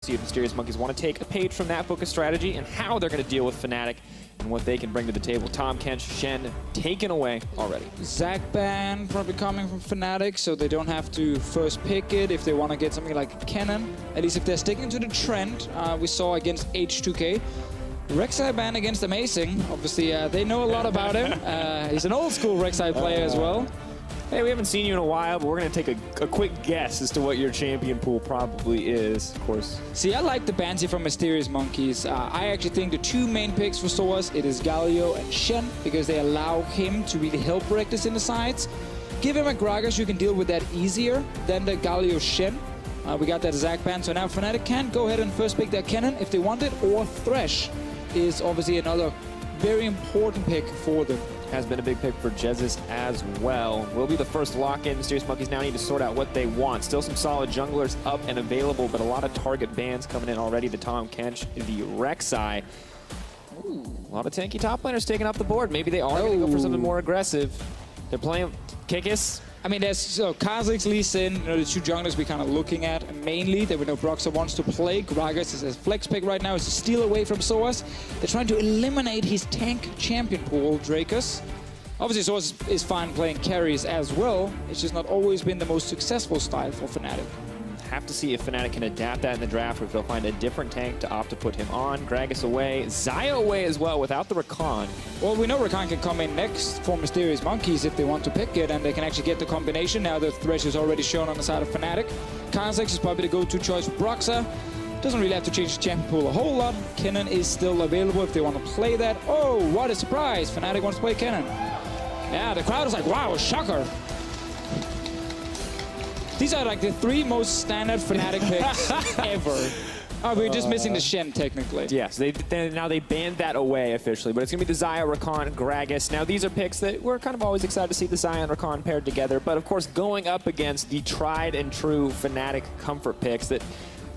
See if Mysterious Monkeys want to take a page from that book of strategy and how they're going to deal with Fnatic and what they can bring to the table. Tahm Kench, Shen taken away already. Zac ban probably coming from Fnatic, so they don't have to first pick it if they want to get something like a cannon. At least if they're sticking to the trend we saw against H2K. Rek'Sai ban against Amazing. Obviously, they know a lot about him. He's an old school Rek'Sai player as well. Hey, we haven't seen you in a while, but we're going to take a quick guess as to what your champion pool probably is, of course. See, I like the bans here from Mysterious Monkeys. I actually think the two main picks for Soaz, it is Galio and Shen, because they allow him to really help Rectus in the sides. Give him a Gragas, you can deal with that easier than the Galio Shen. We got that Zac ban, so now Fnatic can go ahead and first pick their cannon if they want it, or Thresh is obviously another very important pick for them. Has been a big pick for Jesus as well. Will be the first lock-in. Mysterious Monkeys now need to sort out what they want. Still some solid junglers up and available, but a lot of target bans coming in already. The Tahm Kench, the Rek'Sai. Ooh, a lot of tanky top laners taking off the board. Maybe they are going to go for something more aggressive. They're playing Kikis. I mean, there's Kha'Zix, Lee Sin, the two junglers we're kind of looking at mainly. That we know Broxah wants to play. Gragas is a flex pick right now. It's a steal away from Soaz. They're trying to eliminate his tank champion pool, Drakus. Obviously, Soaz is fine playing carries as well. It's just not always been the most successful style for Fnatic. Have to see if Fnatic can adapt that in the draft, or if they'll find a different tank to opt to put him on. Gragas away, Xayah away as well without the Rakan. Well, we know Rakan can come in next for Mysterious Monkeys if they want to pick it, and they can actually get the combination now that Thresh is already shown on the side of Fnatic. Kha'Zix is probably the go-to choice for Broxah. Doesn't really have to change the champion pool a whole lot. Kennen is still available if they want to play that. Oh, what a surprise! Fnatic wants to play Kennen. Yeah, the crowd is like, wow, shocker. These are like the three most standard Fnatic picks ever. Oh, we're just missing the Shen, technically. Yes, now they banned that away officially, but it's going to be the Xayah, Rakan, Gragas. Now, these are picks that we're kind of always excited to see the Xayah and Rakan paired together, but of course, going up against the tried and true Fnatic comfort picks that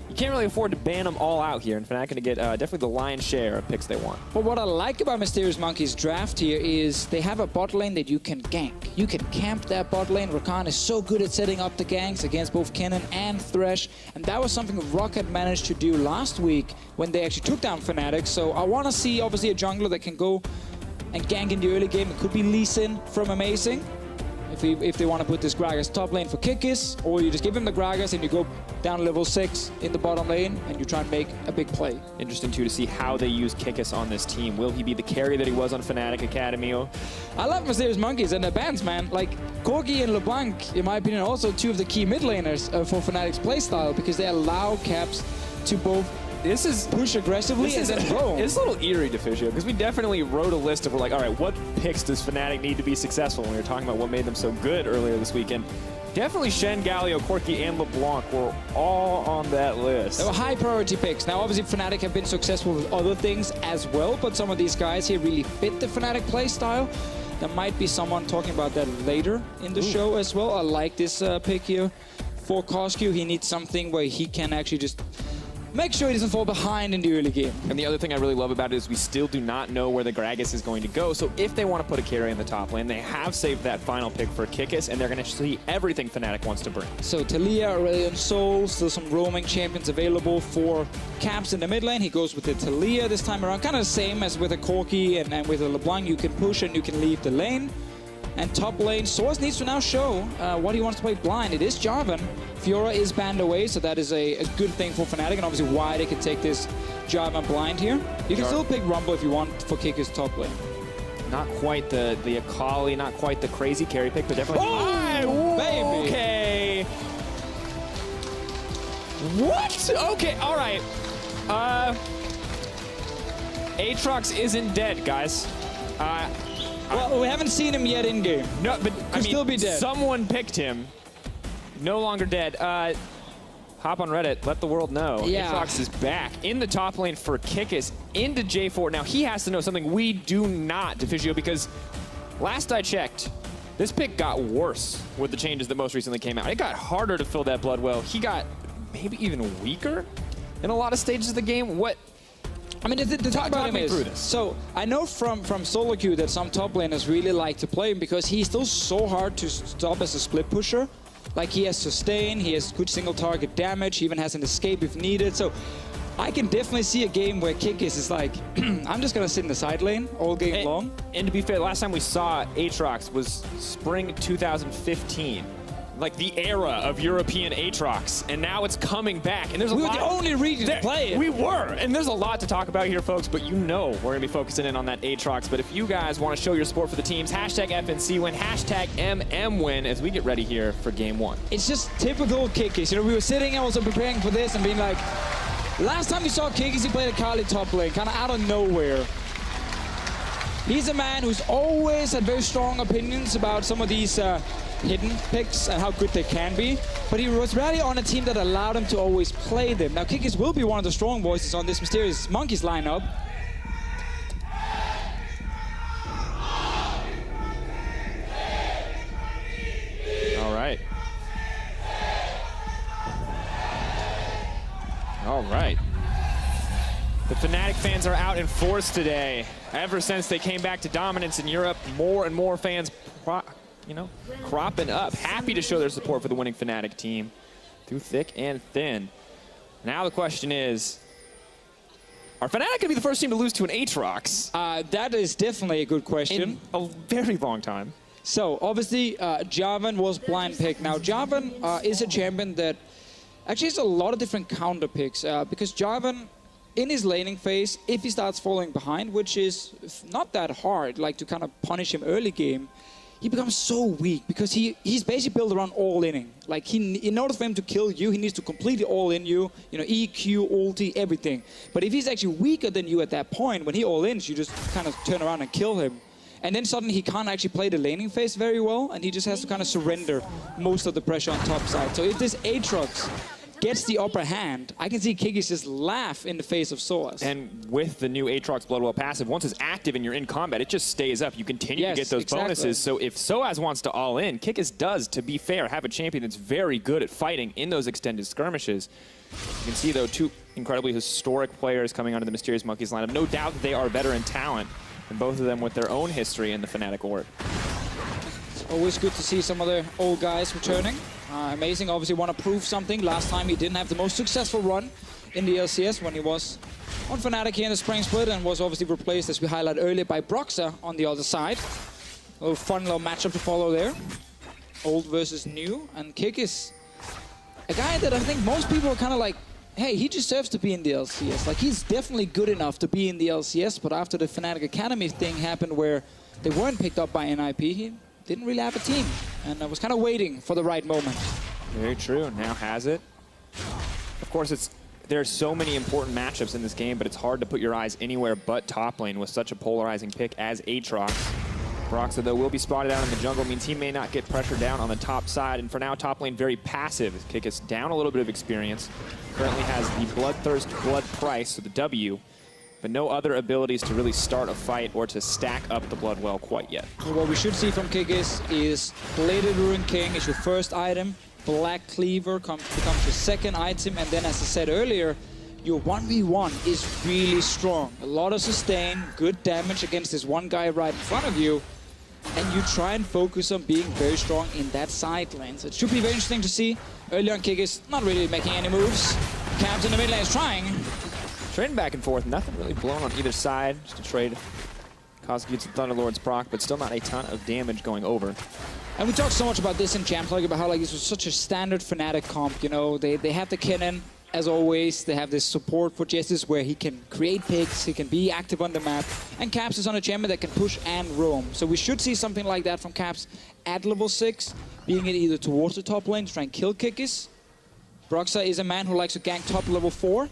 you can't really afford to ban them all out here, and Fnatic going to get definitely the lion's share of picks they want. But what I like about Mysterious Monkeys' draft here is they have a bot lane that you can gank. You can camp that bot lane. Rakan is so good at setting up the ganks against both Kennen and Thresh, and that was something Rocket managed to do last week when they actually took down Fnatic. So I want to see, obviously, a jungler that can go and gank in the early game. It could be Lee Sin from Amazing, if they want to put this Gragas top lane for Kikis, or you just give him the Gragas and you go down level 6 in the bottom lane and you try and make a big play. Interesting, too, to see how they use Kikis on this team. Will he be the carry that he was on Fnatic Academy? I love Mysterious Monkeys and their bans, man. Like, Corgi and LeBlanc, in my opinion, also two of the key mid laners for Fnatic's playstyle, because they allow Caps to both push aggressively and then roam. It's a little eerie, Defizio, because we definitely wrote a list of, like, all right, what picks does Fnatic need to be successful when we were talking about what made them so good earlier this weekend. Definitely Shen, Galio, Corki, and LeBlanc were all on that list. They were high priority picks. Now, obviously, Fnatic have been successful with other things as well, but some of these guys here really fit the Fnatic playstyle. There might be someone talking about that later in the show as well. I like this pick here for Koskyu. He needs something where he can actually just make sure he doesn't fall behind in the early game. And the other thing I really love about it is we still do not know where the Gragas is going to go. So if they want to put a carry in the top lane, they have saved that final pick for Kikis, and they're going to see everything Fnatic wants to bring. So Taliyah, Aurelion Sol, still some roaming champions available for Caps in the mid lane. He goes with the Taliyah this time around. Kind of the same as with a Corki and with a LeBlanc. You can push and you can leave the lane. And top lane, Soaz needs to now show what he wants to play blind. It is Jarvan. Fiora is banned away, so that is a good thing for Fnatic, and obviously why they can take this Jarvan blind here. You can still pick Rumble if you want for Kikis top lane. Not quite the Akali, not quite the crazy carry pick, but definitely... Oh, baby! Okay. What? Okay, all right. Aatrox isn't dead, guys. Well, we haven't seen him yet in game. No, but I mean, still be dead. Someone picked him. No longer dead. Hop on Reddit. Let the world know. Yeah. Aatrox is back in the top lane for Kikis into J4. Now he has to know something we do not, Defizio, because last I checked, this pick got worse with the changes that most recently came out. It got harder to fill that blood well. He got maybe even weaker in a lot of stages of the game. What? I mean, the talk about him is, so I know from solo queue that some top laners really like to play him because he's still so hard to stop as a split pusher. Like, he has sustain, he has good single target damage, he even has an escape if needed. So I can definitely see a game where Kikis is like, I'm just going to sit in the side lane all game long. And to be fair, last time we saw Aatrox was spring 2015. Like the era of European Aatrox, and now it's coming back. And there's We were the only region to play it. We were, and there's a lot to talk about here, folks, but you know we're gonna be focusing in on that Aatrox. But if you guys want to show your support for the teams, hashtag FNC win, hashtag MM win as we get ready here for game one. It's just typical Kikis. You know, we were sitting and also preparing for this and being like, last time we saw Kikis, he played a Kali top lane, kind of out of nowhere. He's a man who's always had very strong opinions about some of these hidden picks and how good they can be, but he was rarely on a team that allowed him to always play them. Now, Kikis will be one of the strong voices on this Mysterious Monkeys lineup. All right. All right. The Fnatic fans are out in force today. Ever since they came back to dominance in Europe, more and more fans cropping up, happy to show their support for the winning Fnatic team through thick and thin. Now the question is, are Fnatic going to be the first team to lose to an Aatrox? That is definitely a good question. In a very long time. So, obviously, Jarvan was blind picked. Now, Jarvan is a champion that actually has a lot of different counter picks, because Jarvan, in his laning phase, if he starts falling behind, which is not that hard, like to kind of punish him early game, he becomes so weak because he's basically built around all-inning. Like, in order for him to kill you, he needs to completely all-in you, you know, EQ, ulti, everything. But if he's actually weaker than you at that point, when he all-ins, you just kind of turn around and kill him. And then suddenly he can't actually play the laning phase very well, and he just has to kind of surrender most of the pressure on top side. So if this Aatrox gets the upper hand, I can see Kikis just laugh in the face of Soaz. And with the new Aatrox Bloodwell passive, once it's active and you're in combat, it just stays up. You continue to get those bonuses. So if Soaz wants to all in, Kikis does, to be fair, have a champion that's very good at fighting in those extended skirmishes. You can see, though, two incredibly historic players coming onto the Mysterious Monkeys lineup. No doubt that they are veteran talent, and both of them with their own history in the Fnatic org. It's always good to see some of the old guys returning. Amazing, obviously want to prove something. Last time he didn't have the most successful run in the LCS when he was on Fnatic here in the Spring Split, and was obviously replaced, as we highlighted earlier, by Broxah on the other side. A little fun little matchup to follow there. Old versus new, and Kikis, a guy that I think most people are kind of like, hey, he deserves to be in the LCS. Like, he's definitely good enough to be in the LCS, but after the Fnatic Academy thing happened where they weren't picked up by NIP, he didn't really have a team, and I was kind of waiting for the right moment. Very true. Now has it. Of course, there's so many important matchups in this game, but it's hard to put your eyes anywhere but top lane with such a polarizing pick as Aatrox. Broxah, though, will be spotted out in the jungle, means he may not get pressure down on the top side, and for now, top lane very passive. Kikis down a little bit of experience. Currently has the Bloodthirst Blood Price, so the W, but no other abilities to really start a fight or to stack up the Bloodwell quite yet. So what we should see from Kikis is Bladed Ruin King is your first item, Black Cleaver becomes your second item, and then, as I said earlier, your 1v1 is really strong. A lot of sustain, good damage against this one guy right in front of you, and you try and focus on being very strong in that side lane. So it should be very interesting to see. Earlier on, Kikis not really making any moves. Caps in the mid lane is trying. Trading back and forth, nothing really blown on either side. Just a trade. Cosmo gets the Thunderlord's proc, but still not a ton of damage going over. And we talked so much about this in Champs League, about how like this was such a standard Fnatic comp. You know, they have the Kennen, as always. They have this support for Justice where he can create picks, he can be active on the map, and Caps is on a champion that can push and roam. So we should see something like that from Caps at level 6, being it either towards the top lane to try and kill Kikis. Broxah is a man who likes to gank top level 4.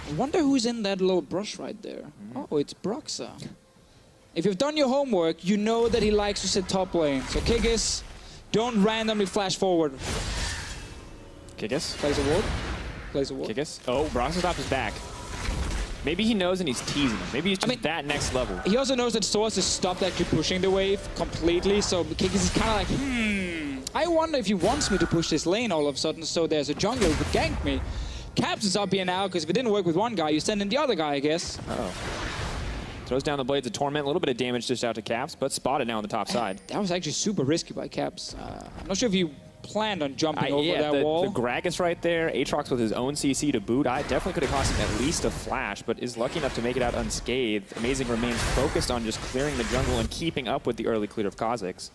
I wonder who's in that little brush right there. Oh, it's Broxah. If you've done your homework, you know that he likes to sit top lane. So Kikis, don't randomly flash forward. Kikis? Plays a ward. Plays a ward. Kikis? Oh, Broxah's off his back. Maybe he knows and he's teasing him. Maybe he's just that next level. He also knows that Soaz has stopped actually pushing the wave completely, so Kikis is kind of like, I wonder if he wants me to push this lane all of a sudden, so there's a jungler who could gank me. Caps is up here now, because if it didn't work with one guy, you send in the other guy, I guess. Uh-oh. Throws down the Blades of Torment. A little bit of damage just out to Caps, but spotted now on the top side. That was actually super risky by Caps. I'm not sure if he planned on jumping over that wall. The Gragas right there, Aatrox with his own CC to boot. I definitely could have cost him at least a flash, but is lucky enough to make it out unscathed. Amazing remains focused on just clearing the jungle and keeping up with the early clear of Kha'Zix.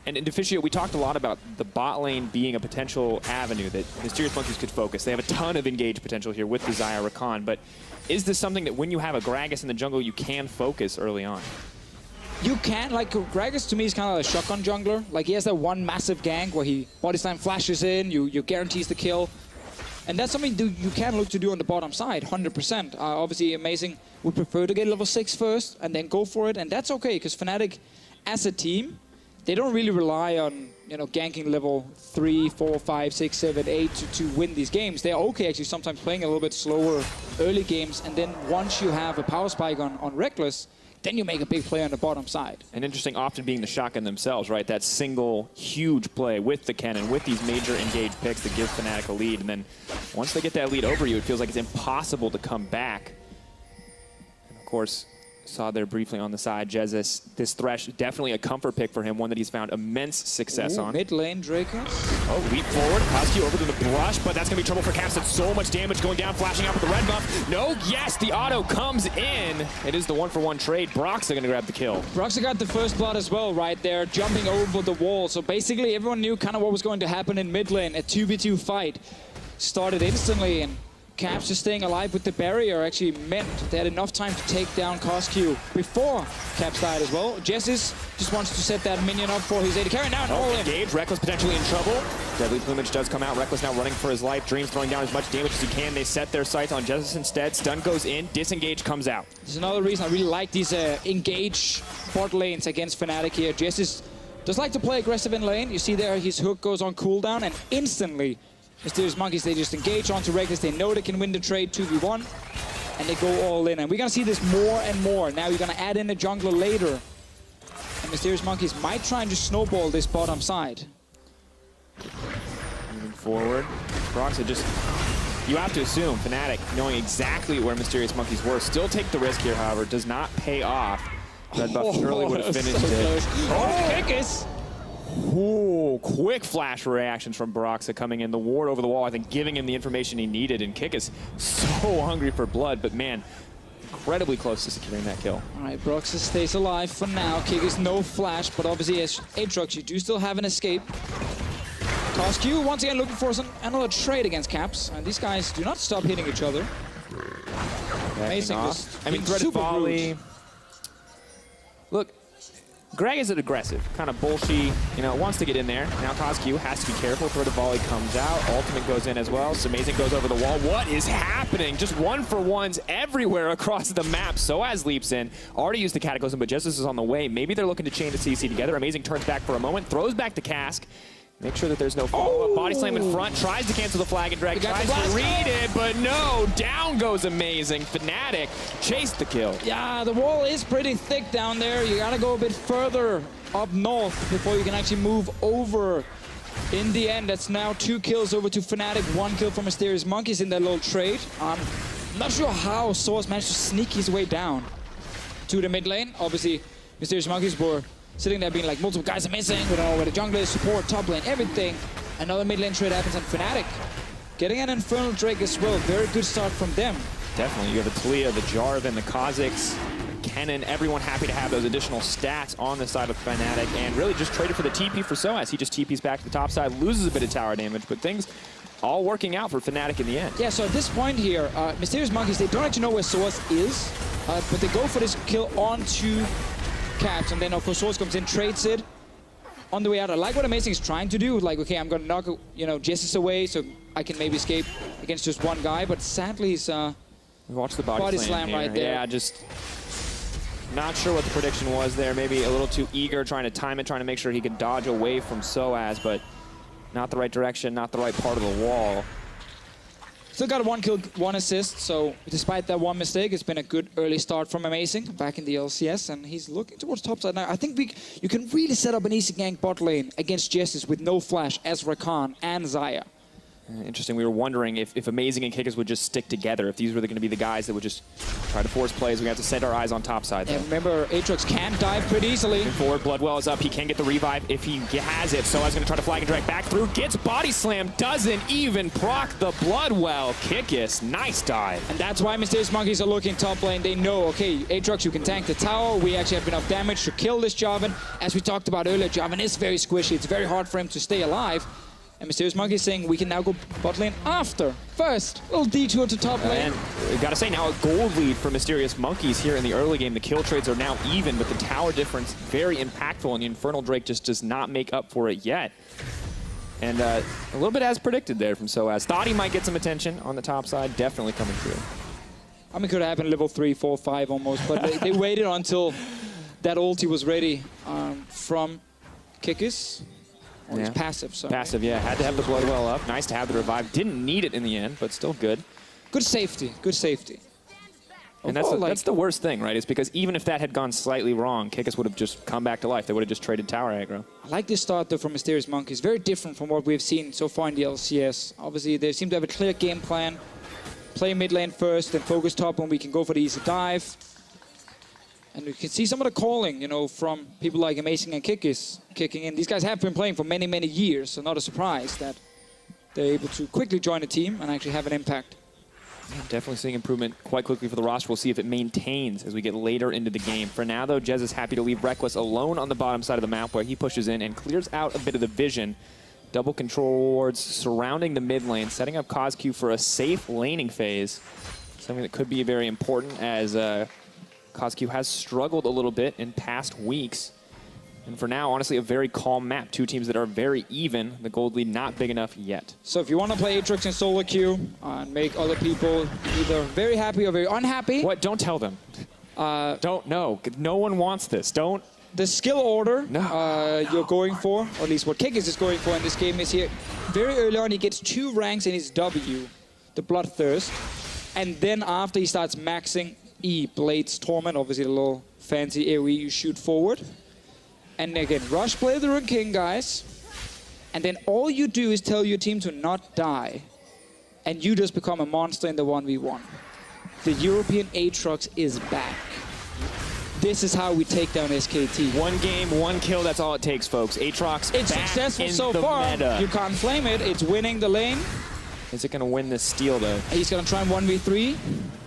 And in Deficio, we talked a lot about the bot lane being a potential avenue that Mysterious Monkeys could focus. They have a ton of engage potential here with the Xayah Rakan, but is this something that when you have a Gragas in the jungle, you can focus early on? You can, like, Gragas to me is kind of a shotgun jungler. Like, he has that one massive gank where he body slam flashes in, you guarantees the kill. And that's something you can look to do on the bottom side, 100%. Obviously, Amazing would prefer to get level 6 first and then go for it, and that's okay, because Fnatic, as a team, they don't really rely on, you know, ganking level 3, 4, 5, 6, 7, 8 to win these games. They're okay actually sometimes playing a little bit slower early games, and then once you have a power spike on Reckless, then you make a big play on the bottom side. And interesting, often being the shotgun themselves, right? That single huge play with the cannon, with these major engaged picks that give Fnatic a lead. And then once they get that lead over you, it feels like it's impossible to come back. And of course, saw there briefly on the side, Jesus, this Thresh, definitely a comfort pick for him, one that he's found immense success on. Mid lane, Draco. Oh, leap forward, Koski over to the brush, but that's going to be trouble for Caps. That's so much damage going down, flashing out with the red buff. No, yes, the auto comes in. It is the 1-for-1 trade. Broxah going to grab the kill. Broxah got the first blood as well right there, jumping over the wall. So basically everyone knew kind of what was going to happen in mid lane. A 2v2 fight started instantly, and Caps just staying alive with the barrier actually meant they had enough time to take down Koski before Caps died as well. Jessis just wants to set that minion up for his AD carry. Now an all-in. Engage, Reckless potentially in trouble. Deadly Plumage does come out. Reckless now running for his life. Dreams throwing down as much damage as he can. They set their sights on Jessis instead. Stun goes in. Disengage comes out. There's another reason I really like these engage bot lanes against Fnatic here. Jessis does like to play aggressive in lane. You see there his hook goes on cooldown, and instantly Mysterious Monkeys, they just engage onto Reckless. They know they can win the trade 2v1, and they go all in. And we're going to see this more and more. Now you're going to add in a jungler later. And Mysterious Monkeys might try and just snowball this bottom side. Moving forward. Broxah just... You have to assume Fnatic, knowing exactly where Mysterious Monkeys were, still take the risk here, however, does not pay off. Red buff surely would have finished it. Oh, Kickus! Ooh, quick flash reactions from Broxah coming in. The ward over the wall, I think, giving him the information he needed. And Kick is so hungry for blood, but man, incredibly close to securing that kill. All right, Broxah stays alive for now. Kick is no flash, but obviously as Aatrox, you do still have an escape. Koski once again looking for another trade against Caps. And these guys do not stop hitting each other. Amazing. I mean, threaded volley. Look, Greg is aggressive, kind of bullshit, you know, wants to get in there. Now Koski has to be careful. Threaded volley comes out. Ultimate goes in as well. So Amazing goes over the wall. What is happening? Just 1-for-1s everywhere across the map. Soaz leaps in. Already used the Cataclysm, but Justice is on the way. Maybe they're looking to chain the CC together. Amazing turns back for a moment, throws back the cask. Make sure that there's no follow-up. Body slam in front, tries to cancel the flag and drag, tries to read it, but no, down goes Amazing. Fnatic chased the kill. Yeah, the wall is pretty thick down there. You gotta go a bit further up north before you can actually move over. In the end, that's now 2 kills over to Fnatic, 1 kill for Mysterious Monkeys in that little trade. I'm not sure how Source managed to sneak his way down to the mid lane. Obviously, Mysterious Monkeys were sitting there being like, multiple guys are missing, we don't know where the jungle is, support, top lane, everything. Another mid lane trade happens, and Fnatic getting an Infernal Drake as well. Very good start from them. Definitely. You have the Talia, the Jarvan, the Kha'Zix, Kennen, everyone happy to have those additional stats on the side of Fnatic, and really just traded for the TP for Soaz. He just TPs back to the top side, loses a bit of tower damage, but things all working out for Fnatic in the end. Yeah, so at this point here, Mysterious Monkeys, they don't actually know where Soaz is, but they go for this kill onto Caps, and then of course Source comes in, trades it on the way out. I like what Amazing is trying to do. Like, okay, I'm gonna knock, you know, Jessis away so I can maybe escape against just one guy, but sadly he's watch the body slam right there. Yeah, just not sure what the prediction was there. Maybe a little too eager, trying to time it, trying to make sure he could dodge away from Soaz, but not the right direction, not the right part of the wall. Still got a 1 kill, 1 assist, so despite that one mistake, it's been a good early start from Amazing back in the LCS, and he's looking towards topside now. I think you can really set up an easy gank bot lane against Jessis with no flash as Rakan and Xayah. Interesting. We were wondering if Amazing and Kickers would just stick together, if these were going to be the guys that would just try to force plays. We have to set our eyes on top side. And remember, Aatrox can dive pretty easily. Moving forward, Bloodwell is up. He can get the revive if he has it. Soaz going to try to flag and drag back through. Gets body slam. Doesn't even proc the Bloodwell. Kickus. Nice dive. And that's why Mysterious Monkeys are looking top lane. They know, okay, Aatrox, you can tank the tower. We actually have enough damage to kill this Jarvan. As we talked about earlier, Jarvan is very squishy. It's very hard for him to stay alive. And Mysterious Monkey is saying we can now go bot lane after. First, little detour to top lane. And we've got to say now a gold lead for Mysterious Monkeys here in the early game. The kill trades are now even, but the tower difference very impactful, and the Infernal Drake just does not make up for it yet. And a little bit as predicted there from Soaz. Thought he might get some attention on the top side. Definitely coming through. I mean, it could have happened level 3, 4, 5 almost, but they waited until that ulti was ready from Kickus. Or his passive, sorry. Passive, yeah. Had to have the Bloodwell up. Nice to have the revive. Didn't need it in the end, but still good. Good safety. Good safety. And that's the worst thing, right? Is because even if that had gone slightly wrong, Kickus would have just come back to life. They would have just traded tower aggro. I like this start, though, from Mysterious Monkeys. Very different from what we've seen so far in the LCS. Obviously, they seem to have a clear game plan. Play mid lane first, then focus top when we can go for the easy dive. And you can see some of the calling, you know, from people like Amazing and Kickus kicking in. These guys have been playing for many, many years, so not a surprise that they're able to quickly join a team and actually have an impact. Yeah, definitely seeing improvement quite quickly for the roster. We'll see if it maintains as we get later into the game. For now, though, Jez is happy to leave Reckless alone on the bottom side of the map where he pushes in and clears out a bit of the vision. Double control wards surrounding the mid lane, setting up CosQ for a safe laning phase. Something that could be very important as CosQ has struggled a little bit in past weeks. And for now, honestly, a very calm map. Two teams that are very even. The gold lead not big enough yet. So if you want to play Aatrox in solo queue and make other people either very happy or very unhappy. What? Don't tell them. Don't. No. No one wants this. Don't. The skill order No. you're going for, or at least what Kickus is going for in this game, is here. Very early on, he gets 2 ranks in his W, the Bloodthirst. And then after he starts maxing E, Blades Torment, obviously the little fancy AoE you shoot forward. And again, rush play the Rune King, guys. And then all you do is tell your team to not die. And you just become a monster in the 1v1. The European Aatrox is back. This is how we take down SKT. 1 game, 1 kill, that's all it takes, folks. Aatrox It's back successful in so the far. meta. You can't flame it. It's winning the lane. Is it going to win this steal, though? He's going to try and 1v3.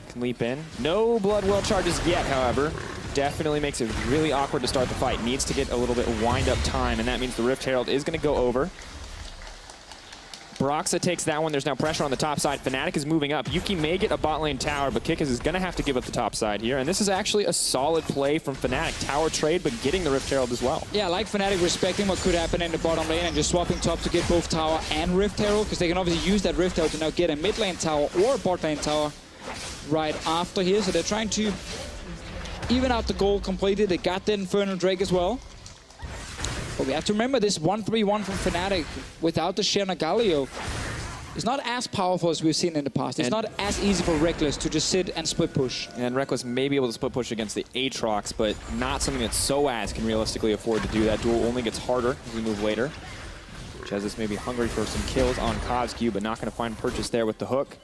Can leap in. No Bloodwell charges yet, however. Definitely makes it really awkward to start the fight. Needs to get a little bit of wind-up time, and that means the Rift Herald is going to go over. Broxa takes that one. There's now pressure on the top side. Fnatic is moving up. Yuki may get a bot lane tower, but Kickus is going to have to give up the top side here. And this is actually a solid play from Fnatic. Tower trade, but getting the Rift Herald as well. Yeah, I like Fnatic respecting what could happen in the bottom lane and just swapping top to get both tower and Rift Herald, because they can obviously use that Rift Herald to now get a mid lane tower or a bot lane tower right after here. So they're trying to even out the goal completely. They got the Infernal Drake as well. But we have to remember this 1-3-1 from Fnatic without the Shenna Galio is not as powerful as we've seen in the past. It's not as easy for Reckless to just sit and split push. And Reckless may be able to split push against the Aatrox, but not something that Soaz can realistically afford to do. That duel only gets harder as we move later. Jez may be hungry for some kills on CosQ, but not going to find purchase there with the hook.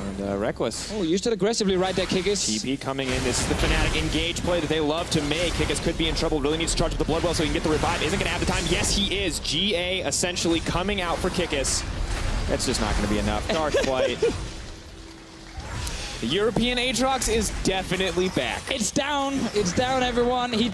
And Reckless. Oh, used it aggressively right there, Kickus. TP coming in. This is the Fnatic engage play that they love to make. Kickus could be in trouble. Really needs to charge with the Bloodwell so he can get the revive. Isn't going to have the time. Yes, he is. GA essentially coming out for Kickus. That's just not going to be enough. Dark Flight. The European Aatrox is definitely back. It's down. It's down, everyone. He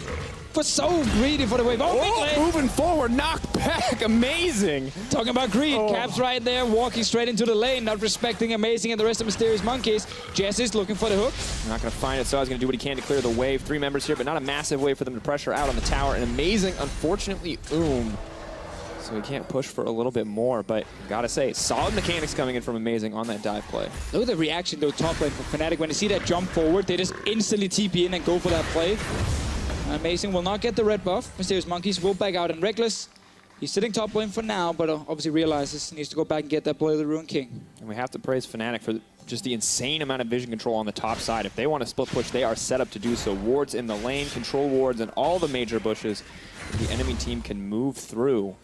was so greedy for the wave. Oh, moving forward, knocked back, amazing. Talking about greed, Caps right there, walking straight into the lane, not respecting Amazing and the rest of Mysterious Monkeys. Jess is looking for the hook. Not going to find it, so I was going to do what he can to clear the wave. 3 members here, but not a massive wave for them to pressure out on the tower. And Amazing, unfortunately, so he can't push for a little bit more, but gotta say, solid mechanics coming in from Amazing on that dive play. Look at the reaction, though, top lane from Fnatic. When they see that jump forward, they just instantly TP in and go for that play. Amazing will not get the red buff. Mysterious Monkeys will back out, and Reckless, he's sitting top lane for now, but obviously realizes he needs to go back and get that play of the Rune King. And we have to praise Fnatic for just the insane amount of vision control on the top side. If they want to split push, they are set up to do so. Wards in the lane, control wards, and all the major bushes. The enemy team can move through.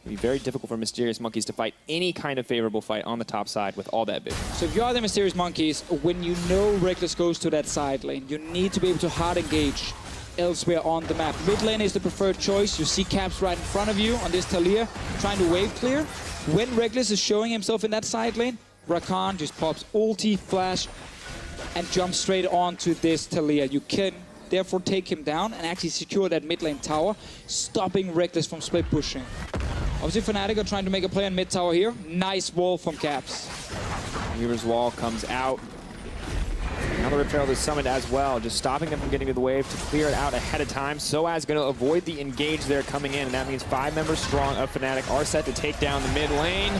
It'll be very difficult for Mysterious Monkeys to fight any kind of favorable fight on the top side with all that vision. So if you are the Mysterious Monkeys, when you know Reckless goes to that side lane, you need to be able to hard engage elsewhere on the map. Mid lane is the preferred choice. You see Caps right in front of you on this Talia, trying to wave clear. When Reckless is showing himself in that side lane, Rakan just pops ulti, flash, and jumps straight onto this Talia. You can therefore take him down and actually secure that mid lane tower, stopping Reckless from split pushing. Obviously, Fnatic are trying to make a play on mid tower here. Nice wall from Caps. Weaver's wall comes out. Now the Rift Herald is summoned as well, just stopping them from getting to the wave to clear it out ahead of time. So as going to avoid the engage there coming in, and that means 5 members strong of Fnatic are set to take down the mid lane.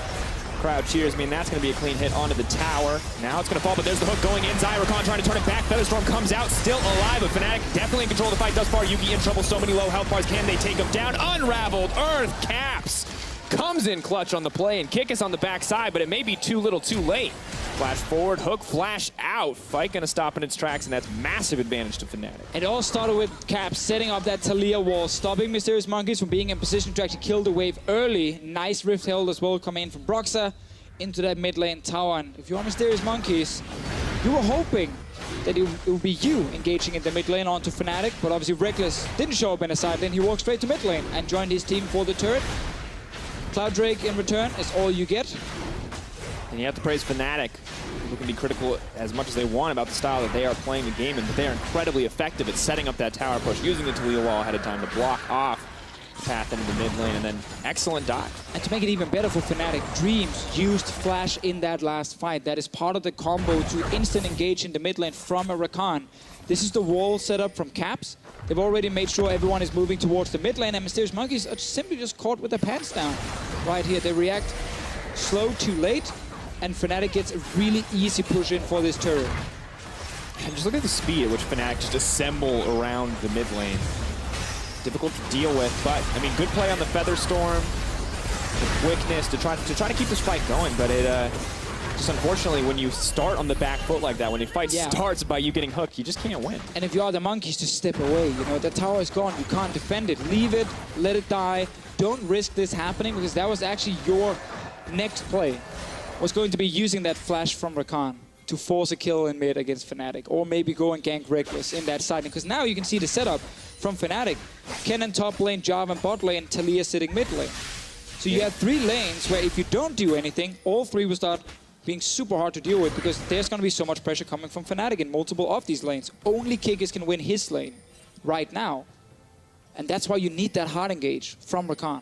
Crowd cheers. I mean, that's going to be a clean hit onto the tower. Now it's going to fall, but there's the hook going inside. Rakan trying to turn it back. Featherstorm comes out, still alive, but Fnatic definitely in control of the fight thus far. Yuki in trouble, so many low health bars. Can they take him down? Unraveled Earth Caps comes in clutch on the play, and Kick is on the backside, but it may be too little too late. Flash forward, hook, flash out. Fight going to stop in its tracks, and that's massive advantage to Fnatic. It all started with Caps setting up that Talia wall, stopping Mysterious Monkeys from being in position to actually kill the wave early. Nice Rift Herald as well coming in from Broxa into that mid lane tower. And if you're Mysterious Monkeys, you were hoping that it would be you engaging in the mid lane onto Fnatic, but obviously Reckless didn't show up in the side lane. He walked straight to mid lane and joined his team for the turret. Cloud Drake in return is all you get. And you have to praise Fnatic, who can be critical as much as they want about the style that they are playing the game in, but they are incredibly effective at setting up that tower push, using the Talia wall ahead of time to block off the path into the mid lane, and then excellent dive. And to make it even better for Fnatic, Dreams used Flash in that last fight. That is part of the combo to instant engage in the mid lane from a Rakan. This is the wall setup from Caps. They've already made sure everyone is moving towards the mid lane, and Mysterious Monkeys are simply just caught with their pants down. Right here, they react slow too late, and Fnatic gets a really easy push in for this turret. And just look at the speed at which Fnatic just assemble around the mid lane. Difficult to deal with, but I mean, good play on the Featherstorm, the quickness to try to keep this fight going, but it just unfortunately, when you start on the back foot like that, when your fight starts by you getting hooked, you just can't win. And if you are the Monkeys, just step away. You know, the tower is gone. You can't defend it. Leave it. Let it die. Don't risk this happening, because that was actually your next play. Was going to be using that flash from Rakan to force a kill in mid against Fnatic, or maybe go and gank Reckless in that side. Because now you can see the setup from Fnatic. Kennen top lane, Jarvan bot lane, Talia sitting mid lane. So you have 3 lanes where if you don't do anything, all 3 will start being super hard to deal with, because there's going to be so much pressure coming from Fnatic in multiple of these lanes. Only Kickers can win his lane right now. And that's why you need that hard engage from Rakan.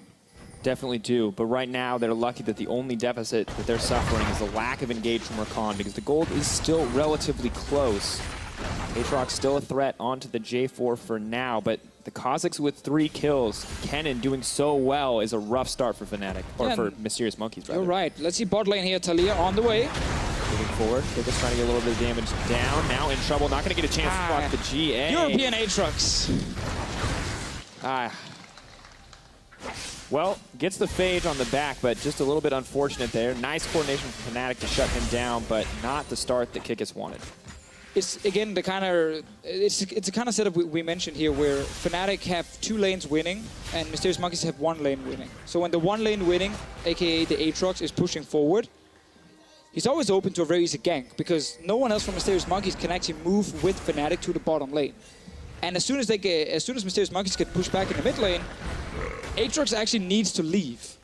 Definitely do, but right now they're lucky that the only deficit that they're suffering is the lack of engage from Rakan, because the gold is still relatively close. Aatrox still a threat onto the J4 for now, but the Kha'Zix with 3 kills, Kennen doing so well is a rough start for Fnatic, or for Mysterious Monkeys, rather. You're right. Let's see bot lane here. Talia on the way. Moving forward. They're just trying to get a little bit of damage down. Now in trouble. Not going to get a chance to block the GA. European Aatrox. Well, gets the Phage on the back, but just a little bit unfortunate there. Nice coordination from Fnatic to shut him down, but not the start that Kikis wanted. It's again the kind of it's a kind of setup we mentioned here, where Fnatic have 2 lanes winning and Mysterious Monkeys have 1 lane winning. So when the 1 lane winning, aka the Aatrox, is pushing forward, he's always open to a very easy gank, because no one else from Mysterious Monkeys can actually move with Fnatic to the bottom lane. And as soon as Mysterious Monkeys get pushed back in the mid lane, Aatrox actually needs to leave.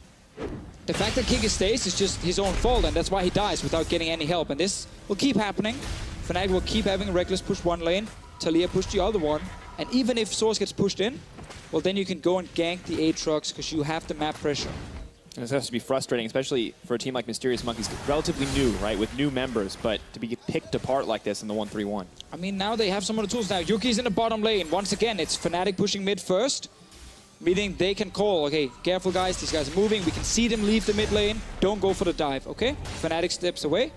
The fact that Kikis stays is just his own fault, and that's why he dies without getting any help. And this will keep happening. Fnatic will keep having Reckless push 1 lane, Talia push the other one, and even if Source gets pushed in, well, then you can go and gank the Aatrox, because you have the map pressure. And this has to be frustrating, especially for a team like Mysterious Monkeys, relatively new, right, with new members, but to be picked apart like this in the 1-3-1. I mean, now they have some of the tools. Now, Yuki's in the bottom lane. Once again, it's Fnatic pushing mid first, meaning they can call, okay, careful guys, these guys are moving, we can see them leave the mid lane, don't go for the dive, okay? Fnatic steps away,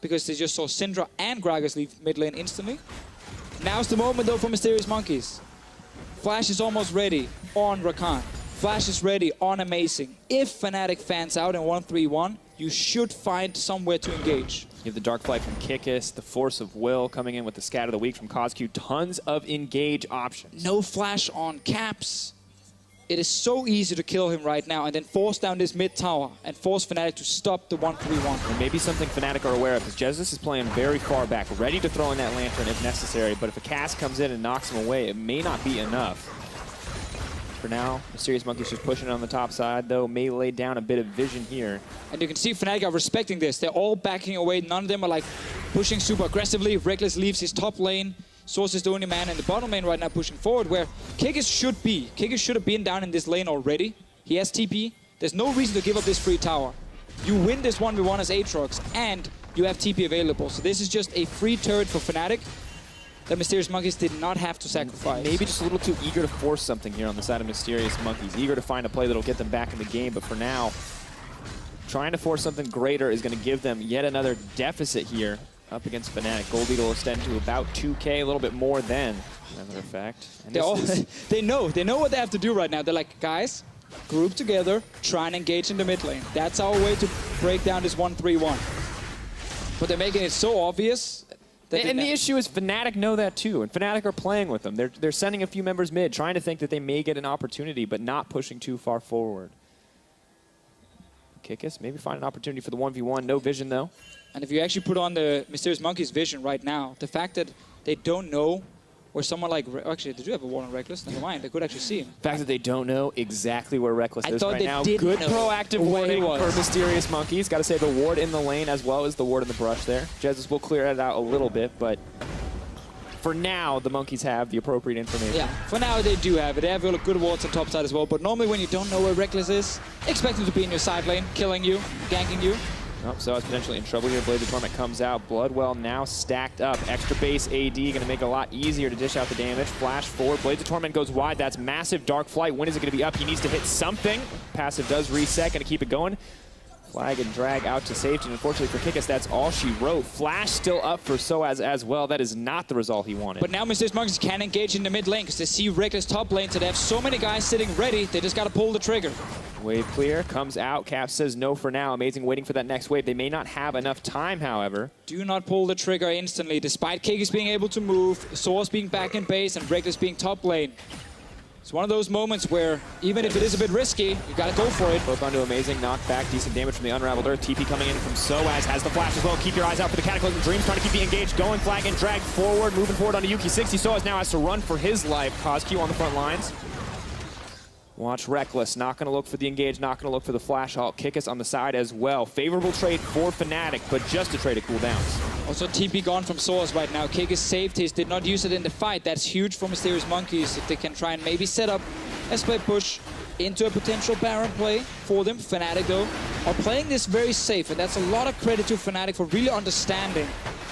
because they just saw Syndra and Gragas leave mid lane instantly. Now's the moment though for Mysterious Monkeys. Flash is almost ready on Rakan. Flash is ready on Amazing. If Fnatic fans out in 1-3-1, you should find somewhere to engage. You have the Dark Flight from Kikis, the Force of Will coming in with the Scat of the Week from CosQ. Tons of engage options. No flash on Caps. It is so easy to kill him right now and then force down this mid tower and force Fnatic to stop the 1-3-1. And maybe something Fnatic are aware of, because Jesus is playing very far back, ready to throw in that Lantern if necessary, but if a cast comes in and knocks him away, it may not be enough. For now, Mysterious Monkey's just pushing it on the top side, though, may lay down a bit of vision here. And you can see Fnatic are respecting this. They're all backing away. None of them are like pushing super aggressively. Reckless leaves his top lane. Source is the only man in the bottom lane right now pushing forward, where Kikis should be. Kikis should have been down in this lane already. He has TP. There's no reason to give up this free tower. You win this 1v1 as Aatrox, and you have TP available. So this is just a free turret for Fnatic that Mysterious Monkeys did not have to sacrifice. Maybe just a little too eager to force something here on the side of Mysterious Monkeys. Eager to find a play that'll get them back in the game, but for now, trying to force something greater is going to give them yet another deficit here up against Fnatic. Gold lead will extend to about 2K, a little bit more than, as a matter of fact. And they know what they have to do right now. They're like, guys, group together, try and engage in the mid lane. That's our way to break down this 1-3-1. But they're making it so obvious. And the issue is Fnatic know that too, and Fnatic are playing with them. They're sending a few members mid, trying to think that they may get an opportunity, but not pushing too far forward. Kikis, maybe find an opportunity for the 1v1. No vision, though. And if you actually put on the Mysterious Monkeys vision right now, the fact that they don't know where someone like... Actually, they do have a wall on Reckless. Never mind, they could actually see him. The fact that they don't know exactly where Reckless is right now. Good proactive warning for Mysterious Monkeys. Got to say the ward in the lane as well as the ward in the brush there. Jesus will clear it out a little bit, but for now, the Monkeys have the appropriate information. Yeah, for now they do have it. They have good wards on top side as well, but normally when you don't know where Reckless is, expect him to be in your side lane, killing you, ganking you. Oh, so it's potentially in trouble here. Blade of Torment comes out. Bloodwell now stacked up. Extra base AD, going to make it a lot easier to dish out the damage. Flash forward. Blades of Torment goes wide. That's massive. Dark Flight. When is it going to be up? He needs to hit something. Passive does reset. Going to keep it going. Flag and drag out to safety. And unfortunately for Kikis, that's all she wrote. Flash still up for Soaz as well. That is not the result he wanted. But now Mysterious Monkeys can engage in the mid lane because they see Reckless top lane, so they have so many guys sitting ready. They just got to pull the trigger. Wave clear, comes out. Cap says no for now. Amazing waiting for that next wave. They may not have enough time, however. Do not pull the trigger instantly, despite Kikis being able to move, Source being back in base, and Reckless being top lane. It's one of those moments where, even if it is a bit risky, you gotta go for it. Both onto Amazing, knockback, decent damage from the Unraveled Earth. TP coming in from Soaz, has the flash as well. Keep your eyes out for the Cataclysm Dreams, trying to keep the engaged going. Flag and drag forward, moving forward onto Yuki 60. Soaz now has to run for his life. Cosq on the front lines. Watch Reckless, not going to look for the engage, not going to look for the flash halt. Kikis on the side as well. Favorable trade for Fnatic, but just a trade of cooldowns. Also TP gone from Source right now. Kikis saved his, did not use it in the fight. That's huge for Mysterious Monkeys if they can try and maybe set up a split push into a potential Baron play for them. Fnatic, though, are playing this very safe, and that's a lot of credit to Fnatic for really understanding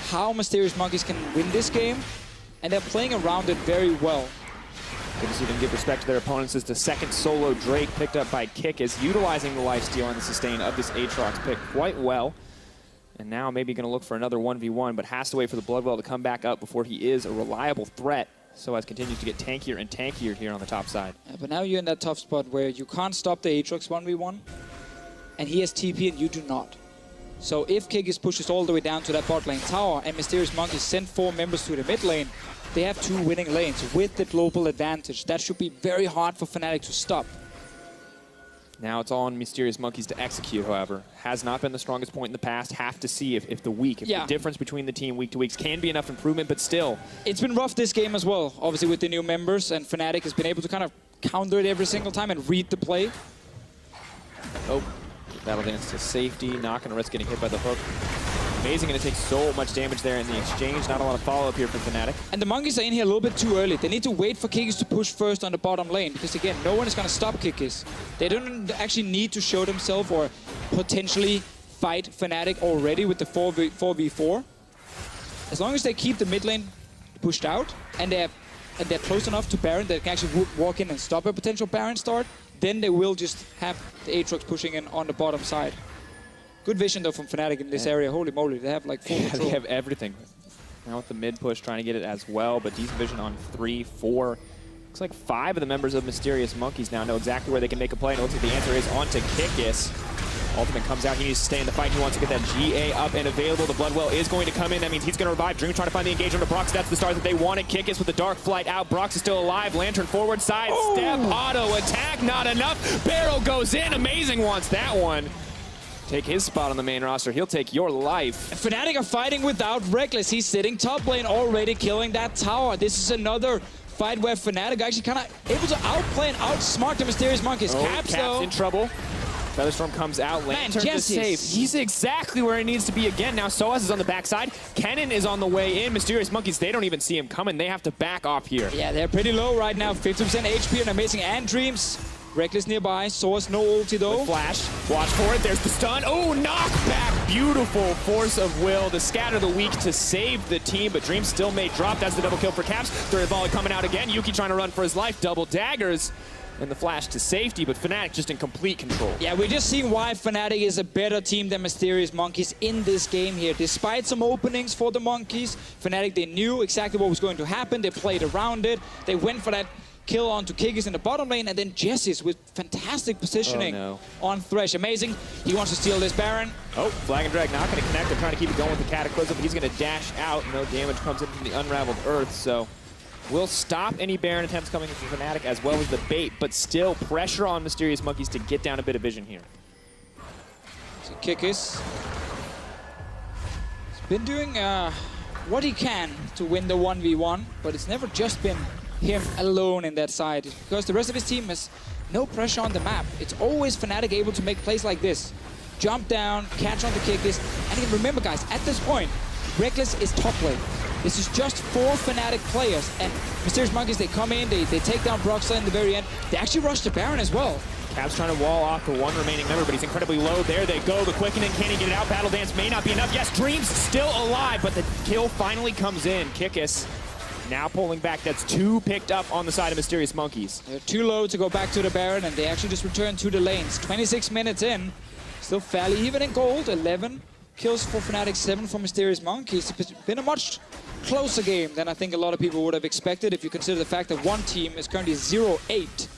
how Mysterious Monkeys can win this game, and they're playing around it very well. Good to see them give respect to their opponents as the second solo Drake picked up by Kikis, utilizing the lifesteal and the sustain of this Aatrox pick quite well. And now maybe going to look for another 1v1, but has to wait for the Bloodwell to come back up before he is a reliable threat. Soaz continues to get tankier and tankier here on the top side. Yeah, but now you're in that tough spot where you can't stop the Aatrox 1v1, and he has TP and you do not. So if Kikis pushes all the way down to that bot lane tower and Mysterious Monkeys send 4 members to the mid lane, they have 2 winning lanes with the global advantage. That should be very hard for Fnatic to stop. Now it's all on Mysterious Monkeys to execute, however. Has not been the strongest point in the past. Have to see if the difference between the team week to week can be enough improvement, but still. It's been rough this game as well, obviously with the new members, and Fnatic has been able to kind of counter it every single time and read the play. Oh, battle dance to safety. Not going to risk getting hit by the hook. Amazing, going to take so much damage there in the exchange. Not a lot of follow-up here for Fnatic. And the Monkeys are in here a little bit too early. They need to wait for Kikis to push first on the bottom lane, because again, no one is going to stop Kikis. They don't actually need to show themselves or potentially fight Fnatic already with the 4v4. As long as they keep the mid lane pushed out and they're close enough to Baron that they can actually walk in and stop a potential Baron start, then they will just have the Aatrox pushing in on the bottom side. Good vision, though, from Fnatic in this area. Holy moly, they have, like, full control. They have everything. Now with the mid push, trying to get it as well, but decent vision on 3, 4. Looks like 5 of the members of Mysterious Monkeys now know exactly where they can make a play, and it looks like the answer is onto Kikis. Ultimate comes out. He needs to stay in the fight. He wants to get that GA up and available. The Bloodwell is going to come in. That means he's going to revive. Dream trying to find the engagement of Brox. That's the start that they wanted. Kickus with the Dark Flight out. Brox is still alive. Lantern forward, side step, auto attack. Not enough. Barrel goes in. Amazing wants that one. Take his spot on the main roster. He'll take your life. Fnatic are fighting without Reckless. He's sitting top lane already, killing that tower. This is another fight where Fnatic actually kind of able to outplay and outsmart the Mysterious Monkeys. Caps though. In trouble. Featherstorm comes out, Lantern to save. He's exactly where he needs to be again. Now Soaz is on the backside. Kennen is on the way in. Mysterious Monkeys, they don't even see him coming. They have to back off here. Yeah, they're pretty low right now. 50% HP and amazing and Dreams. Reckless nearby. Soaz no ulti though. With flash. Watch for it. There's the stun. Oh, knockback. Beautiful force of will to scatter the weak to save the team, but Dreams still may drop. That's the double kill for Caps. Third volley coming out again. Yuki trying to run for his life. Double daggers. And the flash to safety, but Fnatic just in complete control. Yeah, we're just seeing why Fnatic is a better team than Mysterious Monkeys in this game here. Despite some openings for the Monkeys, Fnatic, they knew exactly what was going to happen. They played around it. They went for that kill onto Kikis in the bottom lane, and then Jesse's with fantastic positioning on Thresh. Amazing. He wants to steal this Baron. Oh, Flag and Drag not going to connect. They're trying to keep it going with the Cataclysm, but he's going to dash out. No damage comes in from the Unraveled Earth, so we'll stop any Baron attempts coming from Fnatic as well as the bait, but still pressure on Mysterious Monkeys to get down a bit of vision here. So Kikis. He's been doing what he can to win the 1v1, but it's never just been him alone in that side. It's because the rest of his team has no pressure on the map. It's always Fnatic able to make plays like this. Jump down, catch on the Kikis. And again, remember guys, at this point, Reckless is top lane. This is just 4 Fnatic players, and Mysterious Monkeys, they come in, they take down Broxley in the very end. They actually rush the Baron as well. Caps trying to wall off the one remaining member, but he's incredibly low. There they go, the quickening, can he get it out? Battle Dance may not be enough. Yes, Dream's still alive, but the kill finally comes in. Kikis now pulling back. That's 2 picked up on the side of Mysterious Monkeys. They're too low to go back to the Baron, and they actually just return to the lanes. 26 minutes in, still fairly even in gold. 11 kills for Fnatic, 7 for Mysterious Monkeys. It's been a much closer game than I think a lot of people would have expected if you consider the fact that one team is currently 0-8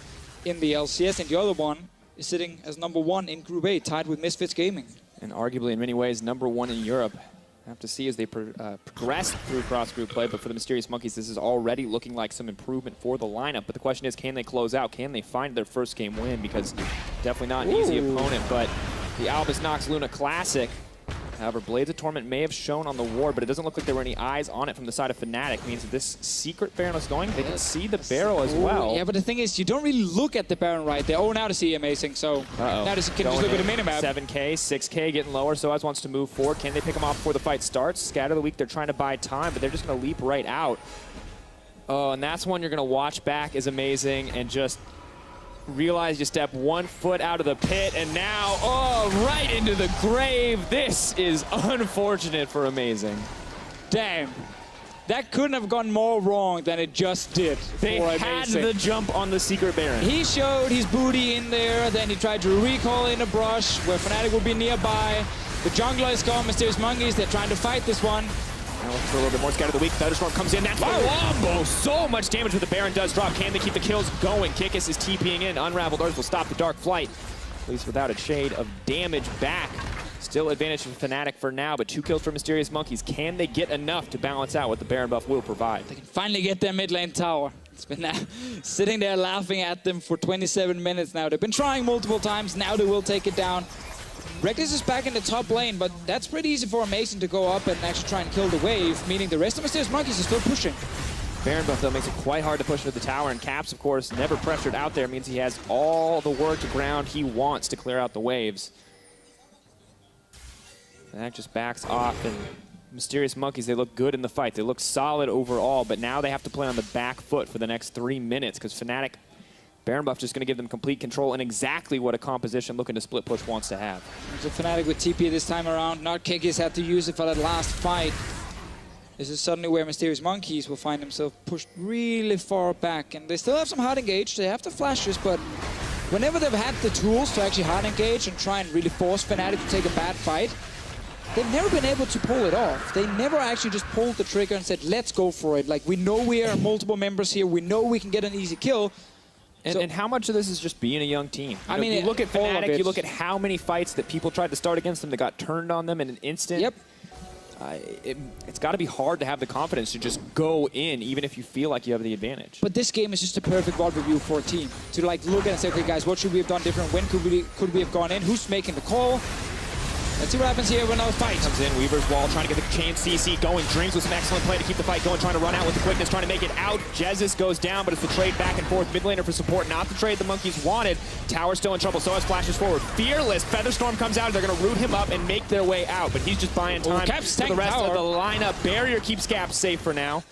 in the LCS and the other one is sitting as #1 in Group A, tied with Misfits Gaming. And arguably in many ways #1 in Europe. Have to see as they progress through cross-group play, but for the Mysterious Monkeys, this is already looking like some improvement for the lineup. But the question is, can they close out? Can they find their first game win? Because definitely not an easy opponent, but the Albus Nox Luna Classic. However, Blades of Torment may have shown on the ward, but it doesn't look like there were any eyes on it from the side of Fnatic. Means that this secret Baron is going, they can see the barrel as well. Yeah, but the thing is, you don't really look at the Baron right there. Oh, now to see amazing, so now you can just look at the minimap. 7K, 6K getting lower, Soaz wants to move forward. Can they pick him off before the fight starts? Scatter the weak, they're trying to buy time, but they're just going to leap right out. Oh, and that's one you're going to watch back is amazing and just realize you step 1 foot out of the pit and now, oh, right into the grave. This is unfortunate for Amazing. Damn. That couldn't have gone more wrong than it just did. They had the jump on the secret Baron. He showed his booty in there, then he tried to recall in a brush where Fnatic will be nearby. The jungler is gone, Mysterious Monkeys, they're trying to fight this one. Now looking for a little bit more. Scatter the weak. Thunderstorm comes in. That's the wombo. So much damage with the Baron does drop. Can they keep the kills going? Kikis is TPing in. Unraveled Earth will stop the Dark Flight. At least without a shade of damage back. Still advantage for Fnatic for now, but 2 kills for Mysterious Monkeys. Can they get enough to balance out what the Baron buff will provide? They can finally get their mid lane tower. It's been sitting there laughing at them for 27 minutes now. They've been trying multiple times. Now they will take it down. Reckless is back in the top lane, but that's pretty easy for Mason to go up and actually try and kill the wave, meaning the rest of Mysterious Monkeys is still pushing. Baron buff, though, makes it quite hard to push into the tower, and Caps, of course, never pressured out there, means he has all the work to ground he wants to clear out the waves. That just backs off, and Mysterious Monkeys, they look good in the fight. They look solid overall, but now they have to play on the back foot for the next 3 minutes, because Fnatic, Baron buff just going to give them complete control and exactly what a composition looking to split push wants to have. So Fnatic with TP this time around. Not Kikis had to use it for that last fight. This is suddenly where Mysterious Monkeys will find themselves pushed really far back. And they still have some hard engage. They have the flashes, but whenever they've had the tools to actually hard engage and try and really force Fnatic to take a bad fight, they've never been able to pull it off. They never actually just pulled the trigger and said, let's go for it. Like, we know we are multiple members here. We know we can get an easy kill. And how much of this is just being a young team? I mean, you look at all of Fnatic, it. you look at how many fights that people tried to start against them that got turned on them in an instant. Yep. It's got to be hard to have the confidence to just go in, even if you feel like you have the advantage. But this game is just a perfect VOD review for a team. To like look at and say, okay guys, what should we have done different? When could we have gone in? Who's making the call? Let's see what happens here with another fight. Comes in, Weaver's wall, trying to get the chain CC going. Dreams with some excellent play to keep the fight going, trying to run out with the quickness, trying to make it out. Jesus goes down, but it's the trade back and forth. Mid laner for support, not the trade the Monkeys wanted. Tower still in trouble, so as flashes forward. Fearless, Featherstorm comes out, they're going to root him up and make their way out, but he's just buying time for the rest of the lineup. Barrier keeps Caps safe for now,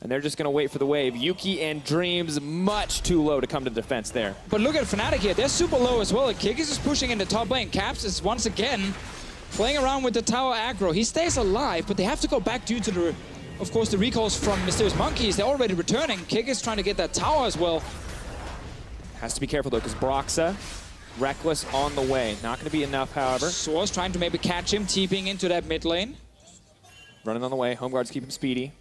and they're just going to wait for the wave. Yuki and Dreams much too low to come to the defense there. But look at Fnatic here, they're super low as well. Kik is just pushing in the top lane. Caps is once again playing around with the tower aggro. He stays alive, but they have to go back due to the, of course, the recalls from Mysterious Monkeys. They're already returning. Kik is trying to get that tower as well. Has to be careful though, because Broxa, Reckless on the way. Not going to be enough, however. Source trying to maybe catch him, TPing into that mid lane. Running on the way. Home guards keep him speedy.